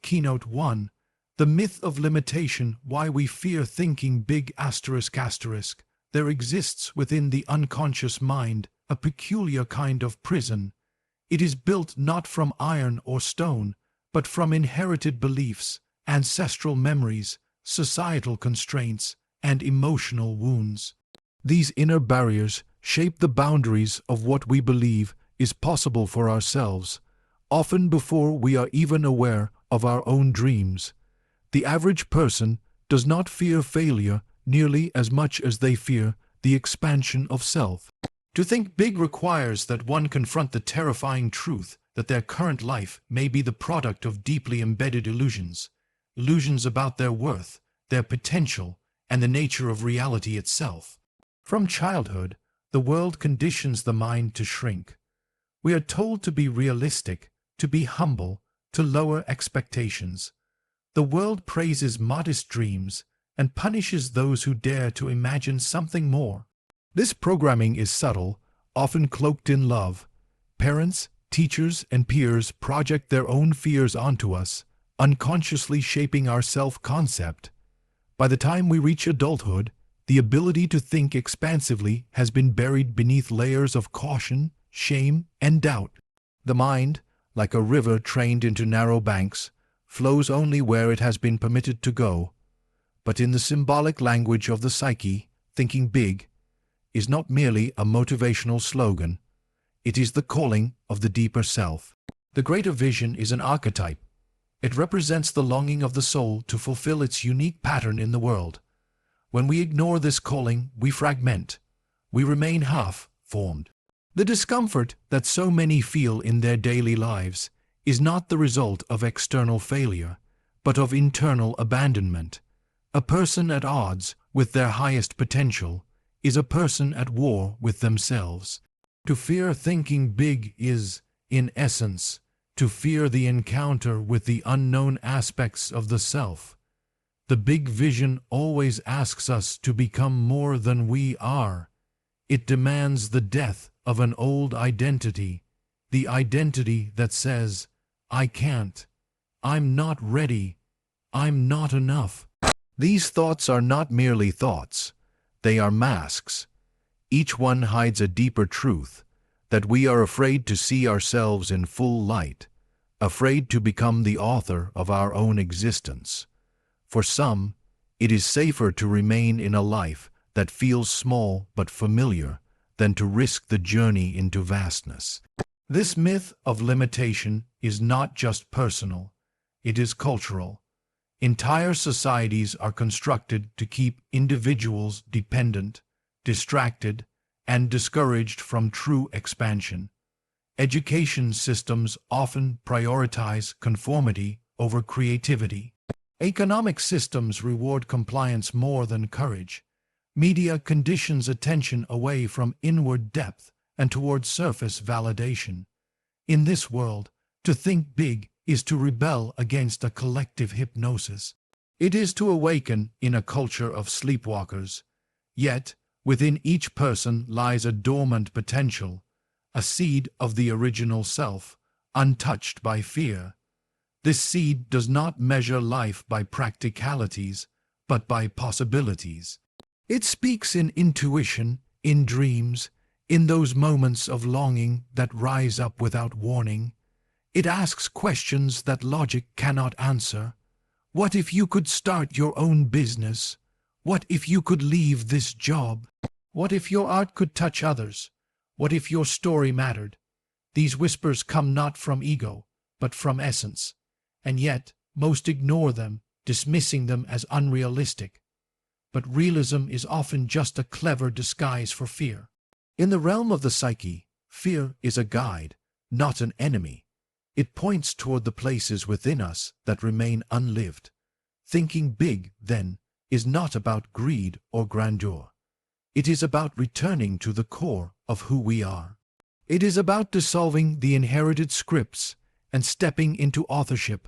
Keynote 1. The Myth of Limitation, Why We Fear Thinking Big. There exists within the unconscious mind a peculiar kind of prison. It is built not from iron or stone, but from inherited beliefs, ancestral memories, societal constraints, and emotional wounds. These inner barriers shape the boundaries of what we believe is possible for ourselves, often before we are even aware of our own dreams. The average person does not fear failure nearly as much as they fear the expansion of self. To think big requires that one confront the terrifying truth that their current life may be the product of deeply embedded illusions about their worth, their potential, and the nature of reality itself. From childhood, the world conditions the mind to shrink. We are told to be realistic, to be humble, to lower expectations. The world praises modest dreams and punishes those who dare to imagine something more. This programming is subtle, often cloaked in love. Parents, teachers, and peers project their own fears onto us, unconsciously shaping our self-concept. By the time we reach adulthood, the ability to think expansively has been buried beneath layers of caution, shame, and doubt. The mind, like a river trained into narrow banks, flows only where it has been permitted to go. But in the symbolic language of the psyche, thinking big is not merely a motivational slogan. It is the calling of the deeper self. The greater vision is an archetype. It represents the longing of the soul to fulfill its unique pattern in the world. When we ignore this calling, we fragment. We remain half-formed. The discomfort that so many feel in their daily lives is not the result of external failure, but of internal abandonment. A person at odds with their highest potential is a person at war with themselves. To fear thinking big is, in essence, to fear the encounter with the unknown aspects of the self. The big vision always asks us to become more than we are. It demands the death of an old identity, the identity that says, "I can't, I'm not ready, I'm not enough." These thoughts are not merely thoughts. They are masks. Each one hides a deeper truth, that we are afraid to see ourselves in full light, afraid to become the author of our own existence. For some, it is safer to remain in a life that feels small but familiar than to risk the journey into vastness. This myth of limitation is not just personal, it is cultural. Entire societies are constructed to keep individuals dependent, distracted, and discouraged from true expansion. Education systems often prioritize conformity over creativity. Economic systems reward compliance more than courage. Media conditions attention away from inward depth and toward surface validation. In this world, to think big is to rebel against a collective hypnosis. It is to awaken in a culture of sleepwalkers. Yet, within each person lies a dormant potential, a seed of the original self, untouched by fear. This seed does not measure life by practicalities, but by possibilities. It speaks in intuition, in dreams, in those moments of longing that rise up without warning. It asks questions that logic cannot answer. What if you could start your own business? What if you could leave this job? What if your art could touch others? What if your story mattered? These whispers come not from ego, but from essence. And yet, most ignore them, dismissing them as unrealistic. But realism is often just a clever disguise for fear. In the realm of the psyche, fear is a guide, not an enemy. It points toward the places within us that remain unlived. Thinking big, then, is not about greed or grandeur. It is about returning to the core of who we are. It is about dissolving the inherited scripts and stepping into authorship.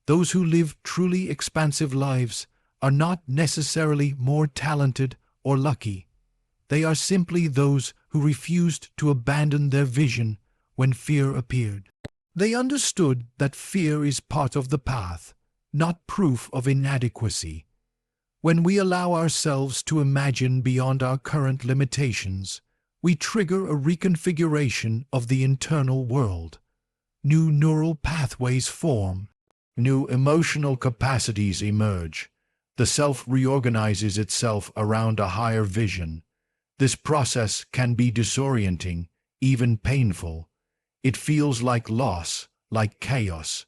Those who live truly expansive lives are not necessarily more talented or lucky. They are simply those who refused to abandon their vision when fear appeared. They understood that fear is part of the path, not proof of inadequacy. When we allow ourselves to imagine beyond our current limitations, we trigger a reconfiguration of the internal world. New neural pathways form. New emotional capacities emerge. The self reorganizes itself around a higher vision. This process can be disorienting, even painful. It feels like loss, like chaos.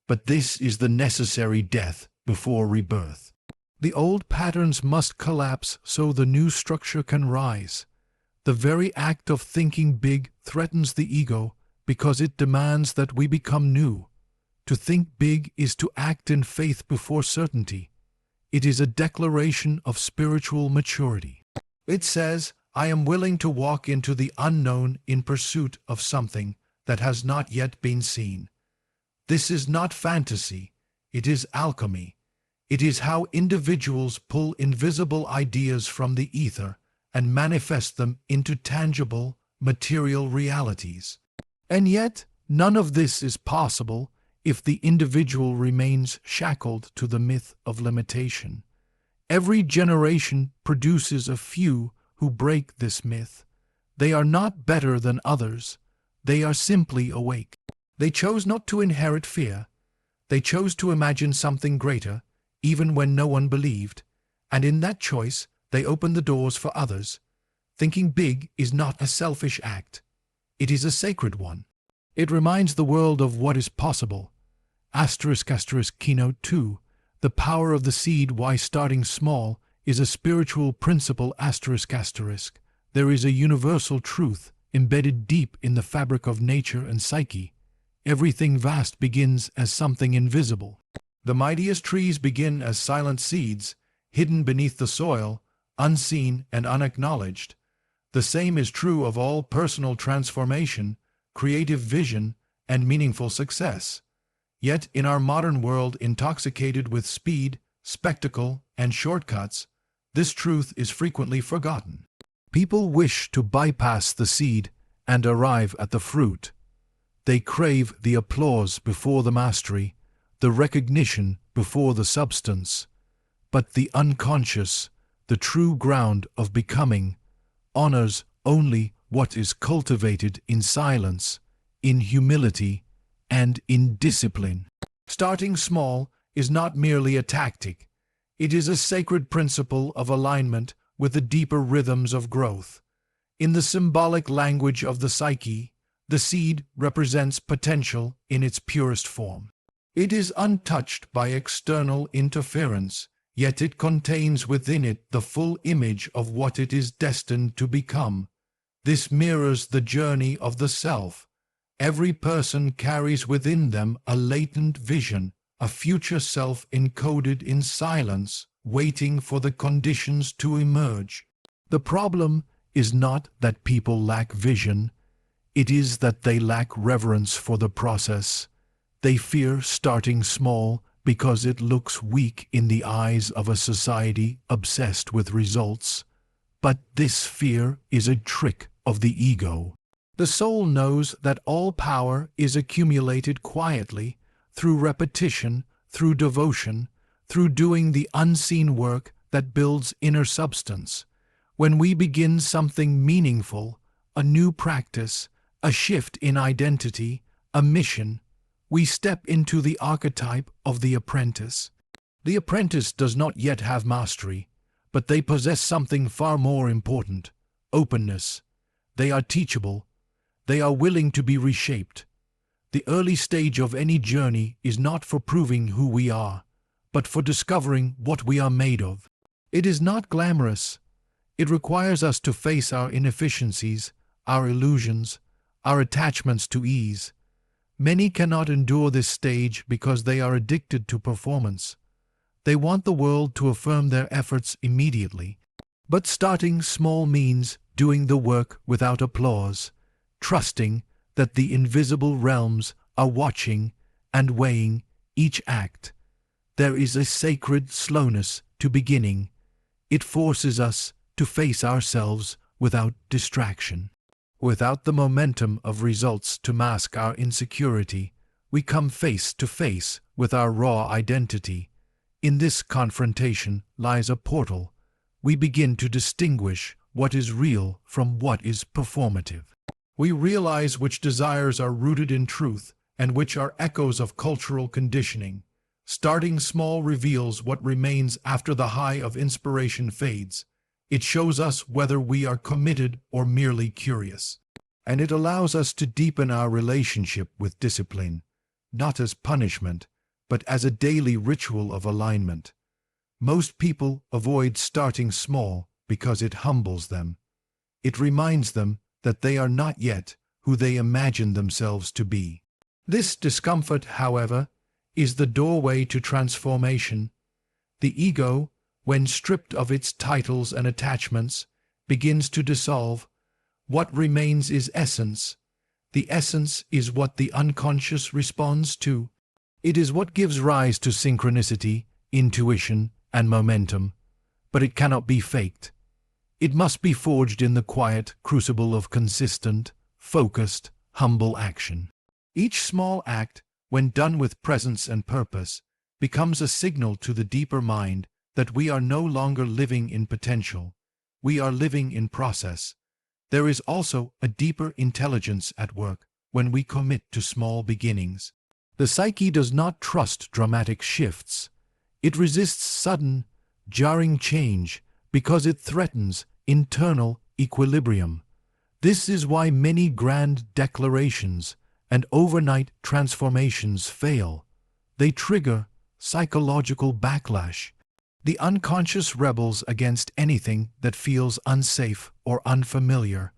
But this is the necessary death before rebirth. The old patterns must collapse so the new structure can rise. The very act of thinking big threatens the ego because it demands that we become new. To think big is to act in faith before certainty. It is a declaration of spiritual maturity. It says, I am willing to walk into the unknown in pursuit of something that has not yet been seen. This is not fantasy, it is alchemy. It is how individuals pull invisible ideas from the ether and manifest them into tangible, material realities. And yet, none of this is possible if the individual remains shackled to the myth of limitation. Every generation produces a few who break this myth. They are not better than others. They are simply awake. They chose not to inherit fear. They chose to imagine something greater, even when no one believed, and in that choice they opened the doors for others. Thinking big is not a selfish act. It is a sacred one. It reminds the world of what is possible. Keynote 2. The power of the seed. Why starting small is a spiritual principle. There is a universal truth embedded deep in the fabric of nature and psyche. Everything vast begins as something invisible. The mightiest trees begin as silent seeds, hidden beneath the soil, unseen and unacknowledged. The same is true of all personal transformation, creative vision, and meaningful success. Yet in our modern world intoxicated with speed, spectacle, and shortcuts, this truth is frequently forgotten. People wish to bypass the seed and arrive at the fruit. They crave the applause before the mastery, the recognition before the substance. But the unconscious, the true ground of becoming, honors only what is cultivated in silence, in humility, and in discipline. Starting small is not merely a tactic. It is a sacred principle of alignment with the deeper rhythms of growth. In the symbolic language of the psyche, the seed represents potential in its purest form. It is untouched by external interference, yet it contains within it the full image of what it is destined to become. This mirrors the journey of the self. Every person carries within them a latent vision, a future self encoded in silence, waiting for the conditions to emerge. The problem is not that people lack vision. It is that they lack reverence for the process. They fear starting small because it looks weak in the eyes of a society obsessed with results. But this fear is a trick of the ego. The soul knows that all power is accumulated quietly, through repetition, through devotion, through doing the unseen work that builds inner substance. When we begin something meaningful, a new practice, a shift in identity, a mission, we step into the archetype of the apprentice. The apprentice does not yet have mastery, but they possess something far more important: openness. They are teachable. They are willing to be reshaped. The early stage of any journey is not for proving who we are, but for discovering what we are made of. It is not glamorous. It requires us to face our inefficiencies, our illusions, our attachments to ease. Many cannot endure this stage because they are addicted to performance. They want the world to affirm their efforts immediately. But starting small means doing the work without applause, trusting that the invisible realms are watching and weighing each act. There is a sacred slowness to beginning. It forces us to face ourselves without distraction. Without the momentum of results to mask our insecurity, we come face to face with our raw identity. In this confrontation lies a portal. We begin to distinguish what is real from what is performative. We realize which desires are rooted in truth and which are echoes of cultural conditioning. Starting small reveals what remains after the high of inspiration fades. It shows us whether we are committed or merely curious. And it allows us to deepen our relationship with discipline, not as punishment, but as a daily ritual of alignment. Most people avoid starting small because it humbles them. It reminds them that they are not yet who they imagine themselves to be. This discomfort, however, is the doorway to transformation. The ego, when stripped of its titles and attachments, begins to dissolve. What remains is essence. The essence is what the unconscious responds to. It is what gives rise to synchronicity, intuition, and momentum. But it cannot be faked. It must be forged in the quiet crucible of consistent, focused, humble action. Each small act, when done with presence and purpose, becomes a signal to the deeper mind that we are no longer living in potential. We are living in process. There is also a deeper intelligence at work when we commit to small beginnings. The psyche does not trust dramatic shifts. It resists sudden, jarring change because it threatens internal equilibrium. This is why many grand declarations and overnight transformations fail. They trigger psychological backlash. The unconscious rebels against anything that feels unsafe or unfamiliar.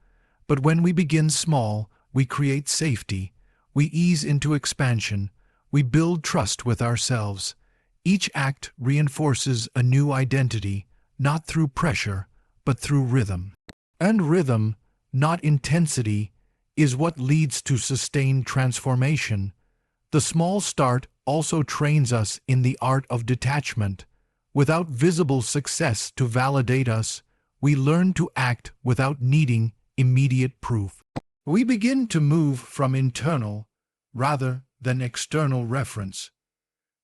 But when we begin small, we create safety. We ease into expansion. We build trust with ourselves. Each act reinforces a new identity, not through pressure, but through rhythm. And rhythm, not intensity, is what leads to sustained transformation. The small start also trains us in the art of detachment. Without visible success to validate us, we learn to act without needing immediate proof. We begin to move from internal rather than external reference.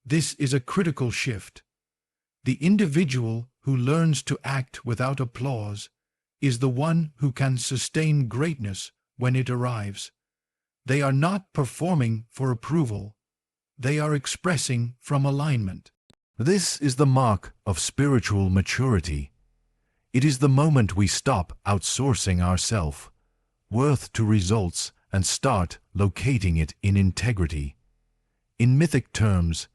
This is a critical shift. The individual who learns to act without applause is the one who can sustain greatness when it arrives. They are not performing for approval. They are expressing from alignment. This is the mark of spiritual maturity. It is the moment we stop outsourcing our self-worth to results and start locating it in integrity. In mythic terms,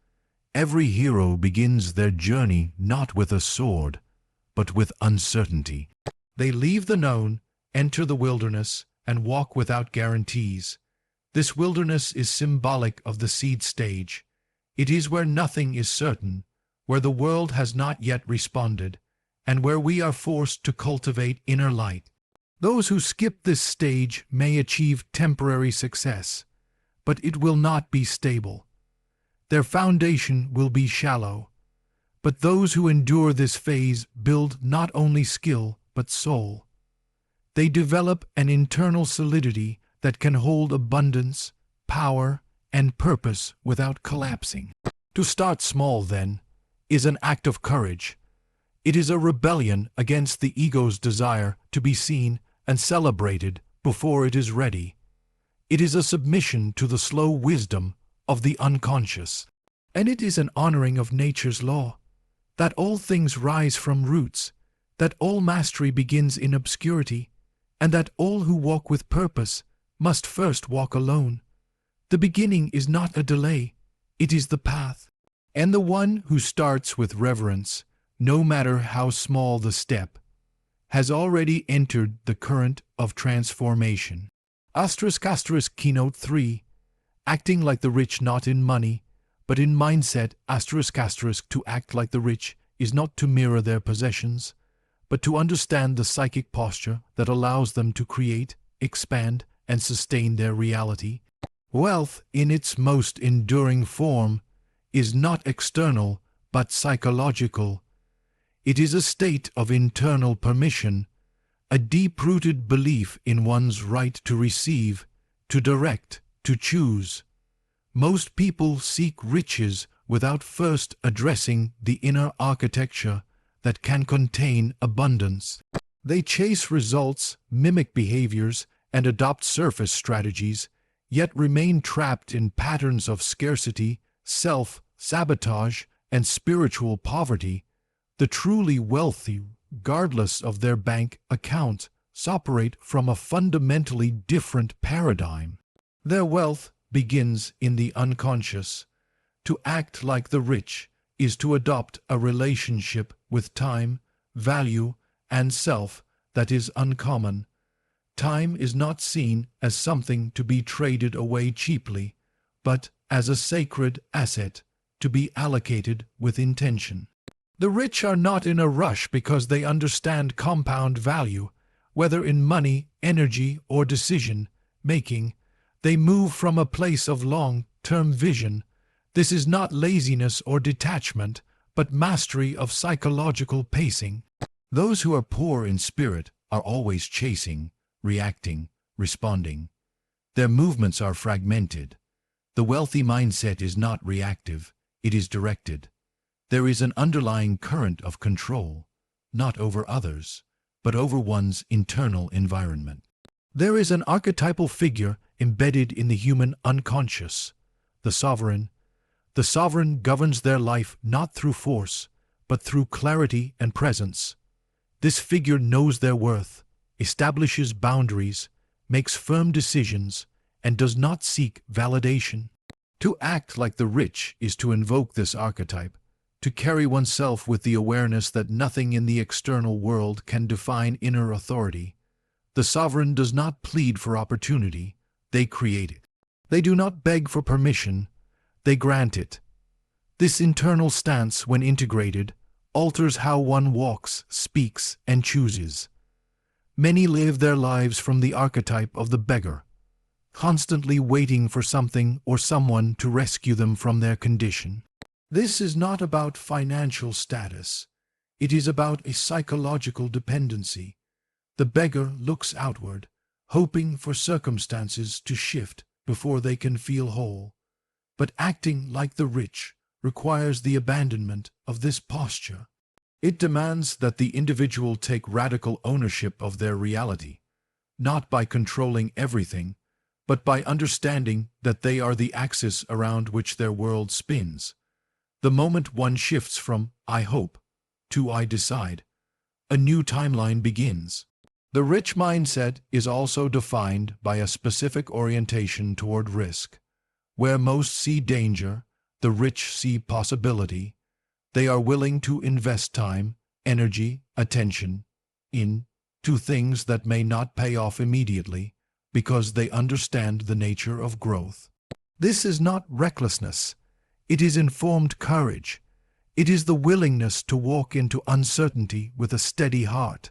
every hero begins their journey not with a sword, but with uncertainty. They leave the known, enter the wilderness, and walk without guarantees. This wilderness is symbolic of the seed stage. It is where nothing is certain, where the world has not yet responded, and where we are forced to cultivate inner light. Those who skip this stage may achieve temporary success, but it will not be stable. Their foundation will be shallow. But those who endure this phase build not only skill, but soul. They develop an internal solidity that can hold abundance, power, and purpose without collapsing. To start small, then, is an act of courage. It is a rebellion against the ego's desire to be seen and celebrated before it is ready. It is a submission to the slow wisdom of the unconscious. And it is an honoring of nature's law, that all things rise from roots, that all mastery begins in obscurity, and that all who walk with purpose must first walk alone. The beginning is not a delay, it is the path. And the one who starts with reverence, no matter how small the step, has already entered the current of transformation. *** Keynote 3. Acting like the rich not in money, but in mindset. *** To act like the rich is not to mirror their possessions, but to understand the psychic posture that allows them to create, expand, and sustain their reality. Wealth, in its most enduring form, is not external, but psychological. It is a state of internal permission, a deep-rooted belief in one's right to receive, to direct, to choose. Most people seek riches without first addressing the inner architecture that can contain abundance. They chase results, mimic behaviors, and adopt surface strategies, yet remain trapped in patterns of scarcity, self-sabotage, and spiritual poverty. The truly wealthy, regardless of their bank account, operate from a fundamentally different paradigm. Their wealth begins in the unconscious. To act like the rich is to adopt a relationship with time, value, and self that is uncommon. Time is not seen as something to be traded away cheaply, but as a sacred asset to be allocated with intention. The rich are not in a rush because they understand compound value, whether in money, energy, or decision-making. They move from a place of long-term vision. This is not laziness or detachment, but mastery of psychological pacing. Those who are poor in spirit are always chasing, reacting, responding. Their movements are fragmented. The wealthy mindset is not reactive, it is directed. There is an underlying current of control, not over others, but over one's internal environment. There is an archetypal figure embedded in the human unconscious, the sovereign. The sovereign governs their life not through force, but through clarity and presence. This figure knows their worth, establishes boundaries, makes firm decisions, and does not seek validation. To act like the rich is to invoke this archetype, to carry oneself with the awareness that nothing in the external world can define inner authority. The sovereign does not plead for opportunity, they create it. They do not beg for permission, they grant it. This internal stance, when integrated, alters how one walks, speaks, and chooses. Many live their lives from the archetype of the beggar, constantly waiting for something or someone to rescue them from their condition. This is not about financial status. It is about a psychological dependency. The beggar looks outward, hoping for circumstances to shift before they can feel whole. But acting like the rich requires the abandonment of this posture. It demands that the individual take radical ownership of their reality, not by controlling everything, but by understanding that they are the axis around which their world spins. The moment one shifts from "I hope" to "I decide," a new timeline begins. The rich mindset is also defined by a specific orientation toward risk. Where most see danger, the rich see possibility. They are willing to invest time, energy, attention into things that may not pay off immediately because they understand the nature of growth. This is not recklessness. It is informed courage. It is the willingness to walk into uncertainty with a steady heart.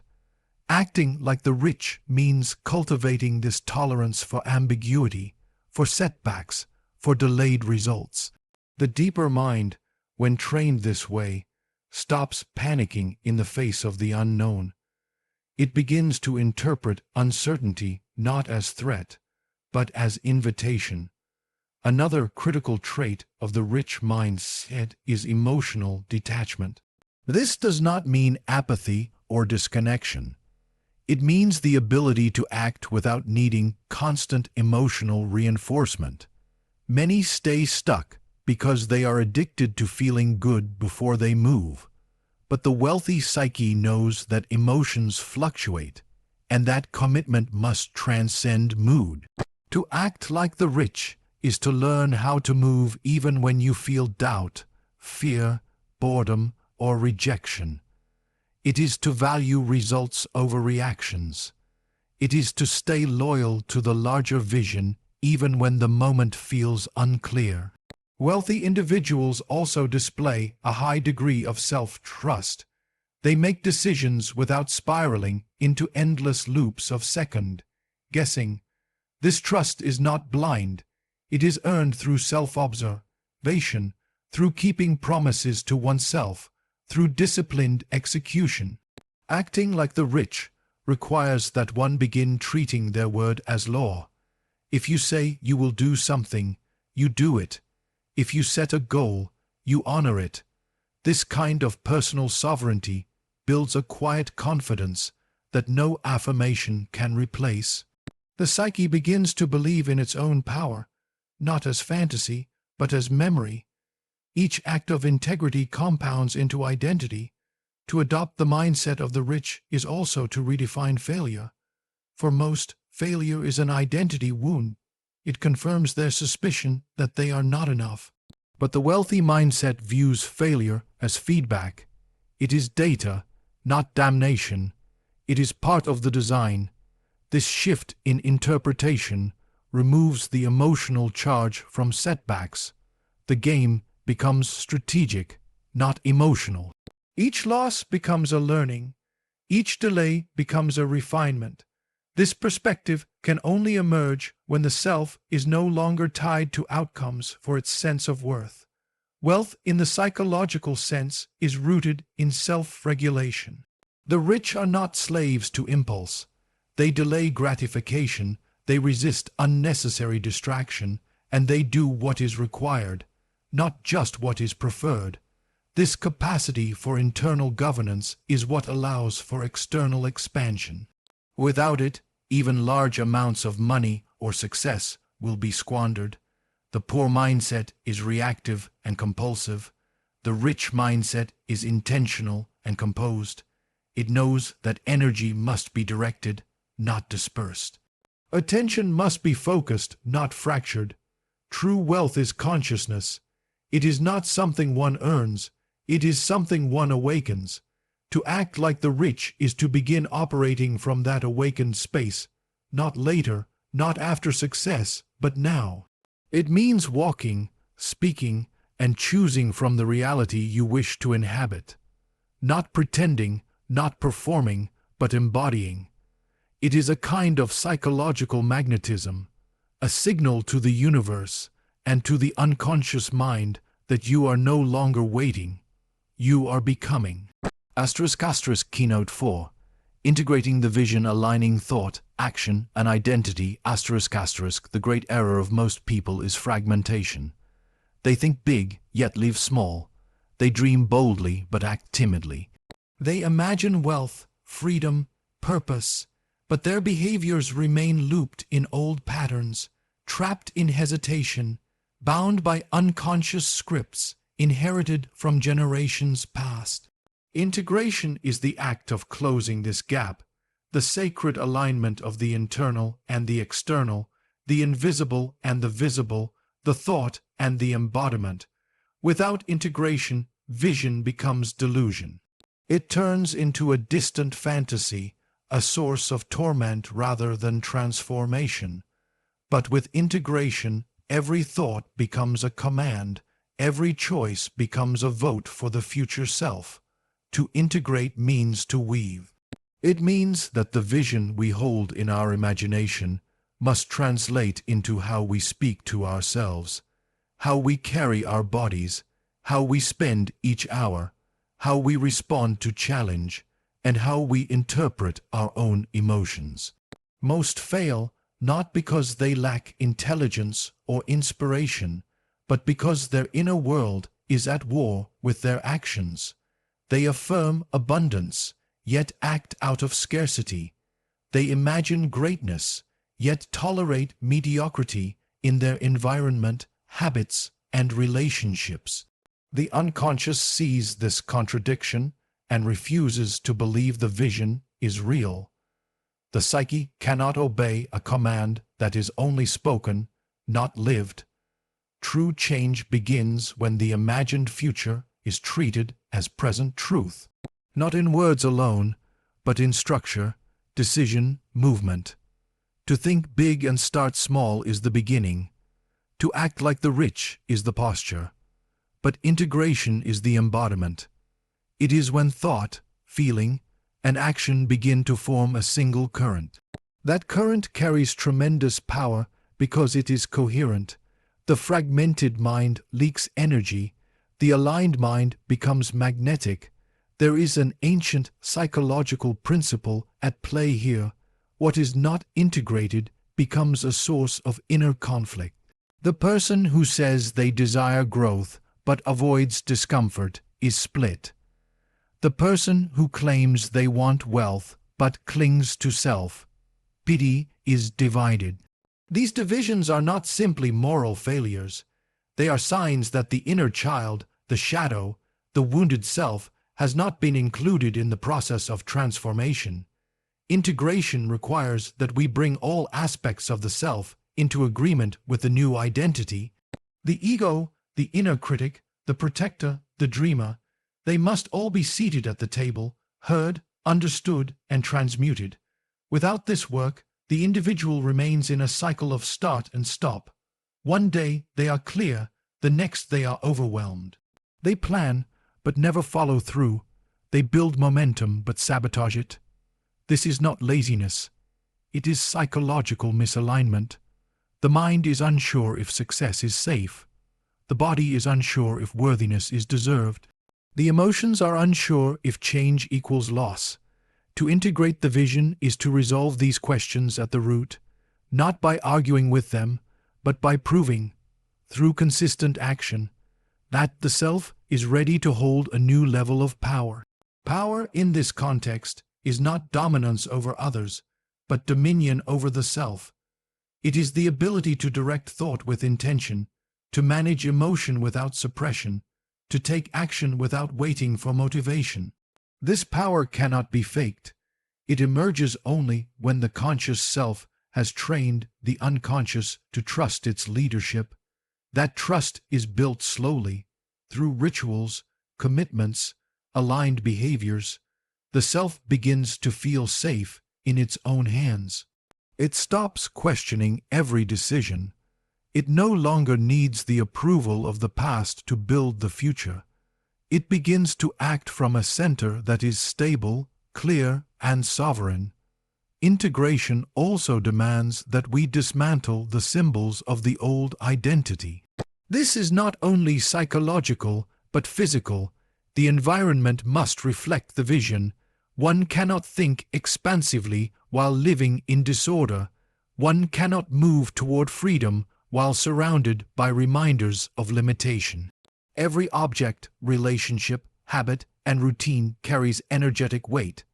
Acting like the rich means cultivating this tolerance for ambiguity, for setbacks, for delayed results. The deeper mind, when trained this way, stops panicking in the face of the unknown. It begins to interpret uncertainty not as threat, but as invitation. Another critical trait of the rich mindset is emotional detachment. This does not mean apathy or disconnection. It means the ability to act without needing constant emotional reinforcement. Many stay stuck because they are addicted to feeling good before they move. But the wealthy psyche knows that emotions fluctuate, and that commitment must transcend mood. To act like the rich is to learn how to move even when you feel doubt, fear, boredom, or rejection. It is to value results over reactions. It is to stay loyal to the larger vision even when the moment feels unclear. Wealthy individuals also display a high degree of self-trust. They make decisions without spiraling into endless loops of second-guessing. This trust is not blind. It is earned through self-observation, through keeping promises to oneself, through disciplined execution. Acting like the rich requires that one begin treating their word as law. If you say you will do something, you do it. If you set a goal, you honor it. This kind of personal sovereignty builds a quiet confidence that no affirmation can replace. The psyche begins to believe in its own power, not as fantasy, but as memory. Each act of integrity compounds into identity. To adopt the mindset of the rich is also to redefine failure. For most, failure is an identity wound. It confirms their suspicion that they are not enough. But the wealthy mindset views failure as feedback. It is data, not damnation. It is part of the design. This shift in interpretation removes the emotional charge from setbacks. The game becomes strategic, not emotional. Each loss becomes a learning. Each delay becomes a refinement. This perspective can only emerge when the self is no longer tied to outcomes for its sense of worth. Wealth in the psychological sense is rooted in self-regulation. The rich are not slaves to impulse. They delay gratification, they resist unnecessary distraction, and they do what is required, not just what is preferred. This capacity for internal governance is what allows for external expansion. Without it, even large amounts of money or success will be squandered. The poor mindset is reactive and compulsive. The rich mindset is intentional and composed. It knows that energy must be directed, not dispersed. Attention must be focused, not fractured. True wealth is consciousness. It is not something one earns. It is something one awakens. To act like the rich is to begin operating from that awakened space, not later, not after success, but now. It means walking, speaking, and choosing from the reality you wish to inhabit. Not pretending, not performing, but embodying. It is a kind of psychological magnetism, a signal to the universe and to the unconscious mind that you are no longer waiting. You are becoming. *** Keynote 4. Integrating the vision, aligning thought, action, and identity. *** The great error of most people is fragmentation. They think big, yet live small. They dream boldly, but act timidly. They imagine wealth, freedom, purpose, but their behaviors remain looped in old patterns, trapped in hesitation, bound by unconscious scripts inherited from generations past. Integration is the act of closing this gap, the sacred alignment of the internal and the external, the invisible and the visible, the thought and the embodiment. Without integration, vision becomes delusion. It turns into a distant fantasy, a source of torment rather than transformation. But with integration, every thought becomes a command, every choice becomes a vote for the future self. To integrate means to weave. It means that the vision we hold in our imagination must translate into how we speak to ourselves, how we carry our bodies, how we spend each hour, how we respond to challenge, and how we interpret our own emotions. Most fail not because they lack intelligence or inspiration, but because their inner world is at war with their actions. They affirm abundance, yet act out of scarcity. They imagine greatness, yet tolerate mediocrity in their environment, habits, and relationships. The unconscious sees this contradiction and refuses to believe the vision is real. The psyche cannot obey a command that is only spoken, not lived. True change begins when the imagined future is treated as present truth, not in words alone, but in structure, decision, movement. To think big and start small is the beginning. To act like the rich is the posture. But integration is the embodiment. It is when thought, feeling, and action begin to form a single current. That current carries tremendous power because it is coherent. The fragmented mind leaks energy. The aligned mind becomes magnetic. There is an ancient psychological principle at play here. What is not integrated becomes a source of inner conflict. The person who says they desire growth but avoids discomfort is split. The person who claims they want wealth but clings to self-pity is divided. These divisions are not simply moral failures. They are signs that the inner child, the shadow, the wounded self, has not been included in the process of transformation. Integration requires that we bring all aspects of the self into agreement with the new identity. The ego, the inner critic, the protector, the dreamer, they must all be seated at the table, heard, understood, and transmuted. Without this work, the individual remains in a cycle of start and stop. One day they are clear, the next they are overwhelmed. They plan, but never follow through. They build momentum, but sabotage it. This is not laziness. It is psychological misalignment. The mind is unsure if success is safe. The body is unsure if worthiness is deserved. The emotions are unsure if change equals loss. To integrate the vision is to resolve these questions at the root, not by arguing with them, but by proving, through consistent action, that the self is ready to hold a new level of power. Power in this context is not dominance over others, but dominion over the self. It is the ability to direct thought with intention, to manage emotion without suppression, to take action without waiting for motivation. This power cannot be faked. It emerges only when the conscious self has trained the unconscious to trust its leadership. That trust is built slowly, through rituals, commitments, aligned behaviors. The self begins to feel safe in its own hands. It stops questioning every decision. It no longer needs the approval of the past to build the future. It begins to act from a center that is stable, clear, and sovereign. Integration also demands that we dismantle the symbols of the old identity. This is not only psychological, but physical. The environment must reflect the vision. One cannot think expansively while living in disorder. One cannot move toward freedom while surrounded by reminders of limitation. Every object, relationship, habit, and routine carries energetic weight.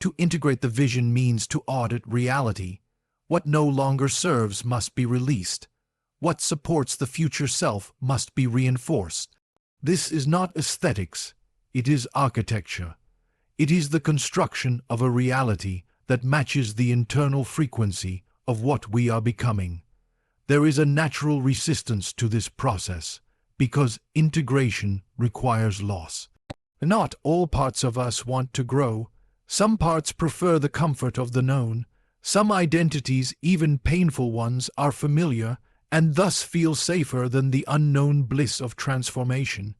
To integrate the vision means to audit reality. What no longer serves must be released. What supports the future self must be reinforced. This is not aesthetics, it is architecture. It is the construction of a reality that matches the internal frequency of what we are becoming. There is a natural resistance to this process, because integration requires loss. Not all parts of us want to grow. Some parts prefer the comfort of the known. Some identities, even painful ones, are familiar and thus feel safer than the unknown bliss of transformation.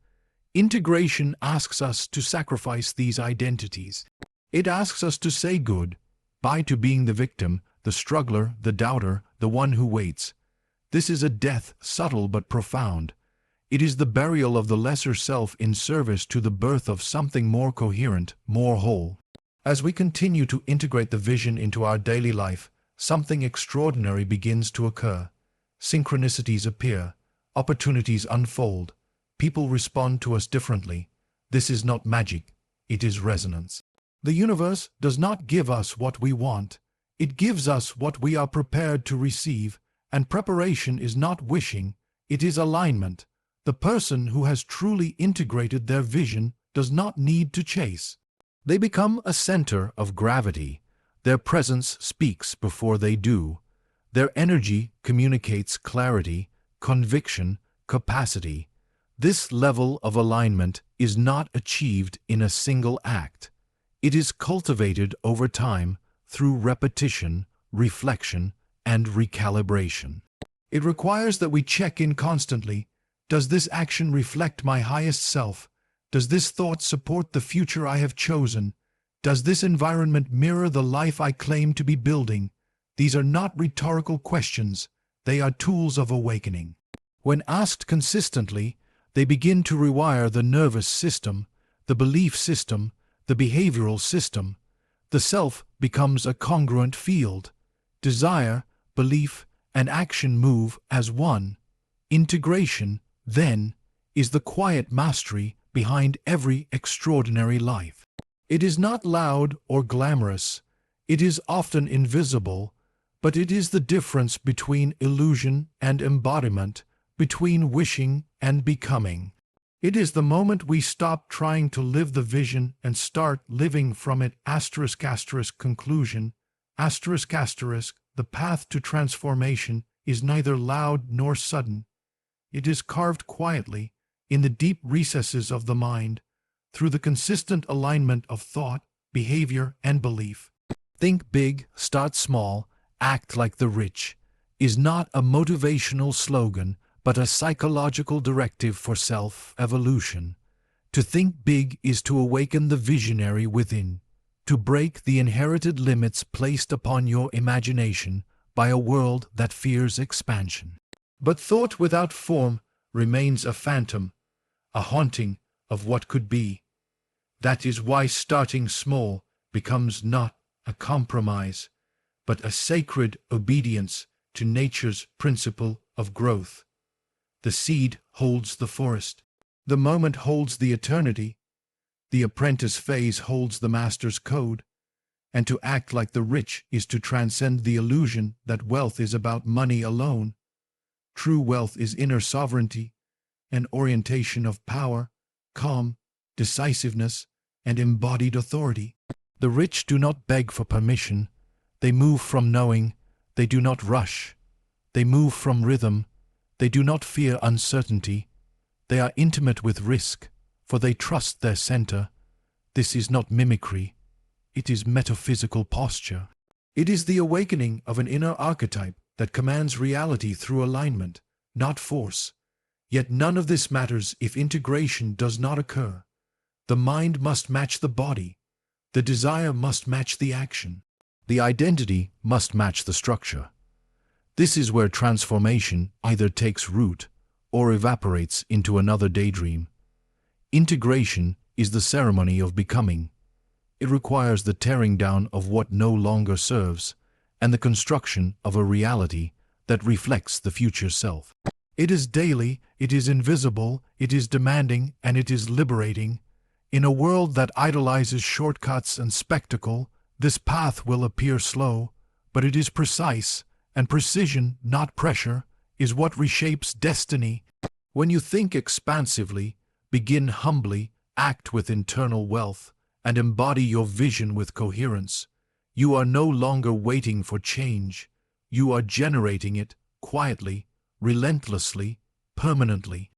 Integration asks us to sacrifice these identities. It asks us to say goodbye to being the victim, the struggler, the doubter, the one who waits. This is a death subtle but profound. It is the burial of the lesser self in service to the birth of something more coherent, more whole. As we continue to integrate the vision into our daily life, something extraordinary begins to occur. Synchronicities appear, opportunities unfold, people respond to us differently. This is not magic, it is resonance. The universe does not give us what we want, it gives us what we are prepared to receive, and preparation is not wishing, it is alignment. The person who has truly integrated their vision does not need to chase. They become a center of gravity. Their presence speaks before they do. Their energy communicates clarity, conviction, capacity. This level of alignment is not achieved in a single act. It is cultivated over time through repetition, reflection, and recalibration. It requires that we check in constantly. Does this action reflect my highest self? Does this thought support the future I have chosen? Does this environment mirror the life I claim to be building? These are not rhetorical questions, they are tools of awakening. When asked consistently, they begin to rewire the nervous system, the belief system, the behavioral system. The self becomes a congruent field. Desire, belief, and action move as one. Integration, then, is the quiet mastery behind every extraordinary life. It is not loud or glamorous. It is often invisible, but it is the difference between illusion and embodiment, between wishing and becoming. It is the moment we stop trying to live the vision and start living from it. Conclusion. The path to transformation is neither loud nor sudden. It is carved quietly in the deep recesses of the mind, through the consistent alignment of thought, behavior, and belief. Think big, start small, act like the rich is not a motivational slogan, but a psychological directive for self-evolution. To think big is to awaken the visionary within, to break the inherited limits placed upon your imagination by a world that fears expansion. But thought without form remains a phantom, a haunting of what could be. That is why starting small becomes not a compromise, but a sacred obedience to nature's principle of growth. The seed holds the forest. The moment holds the eternity. The apprentice phase holds the master's code. And to act like the rich is to transcend the illusion that wealth is about money alone. True wealth is inner sovereignty, an orientation of power, calm, decisiveness, and embodied authority. The rich do not beg for permission. They move from knowing. They do not rush. They move from rhythm. They do not fear uncertainty. They are intimate with risk, for they trust their center. This is not mimicry. It is metaphysical posture. It is the awakening of an inner archetype that commands reality through alignment, not force. Yet none of this matters if integration does not occur. The mind must match the body. The desire must match the action. The identity must match the structure. This is where transformation either takes root or evaporates into another daydream. Integration is the ceremony of becoming. It requires the tearing down of what no longer serves and the construction of a reality that reflects the future self. It is daily, it is invisible, it is demanding, and it is liberating. In a world that idolizes shortcuts and spectacle, this path will appear slow, but it is precise, and precision, not pressure, is what reshapes destiny. When you think expansively, begin humbly, act with internal wealth, and embody your vision with coherence, you are no longer waiting for change. You are generating it quietly, relentlessly, permanently.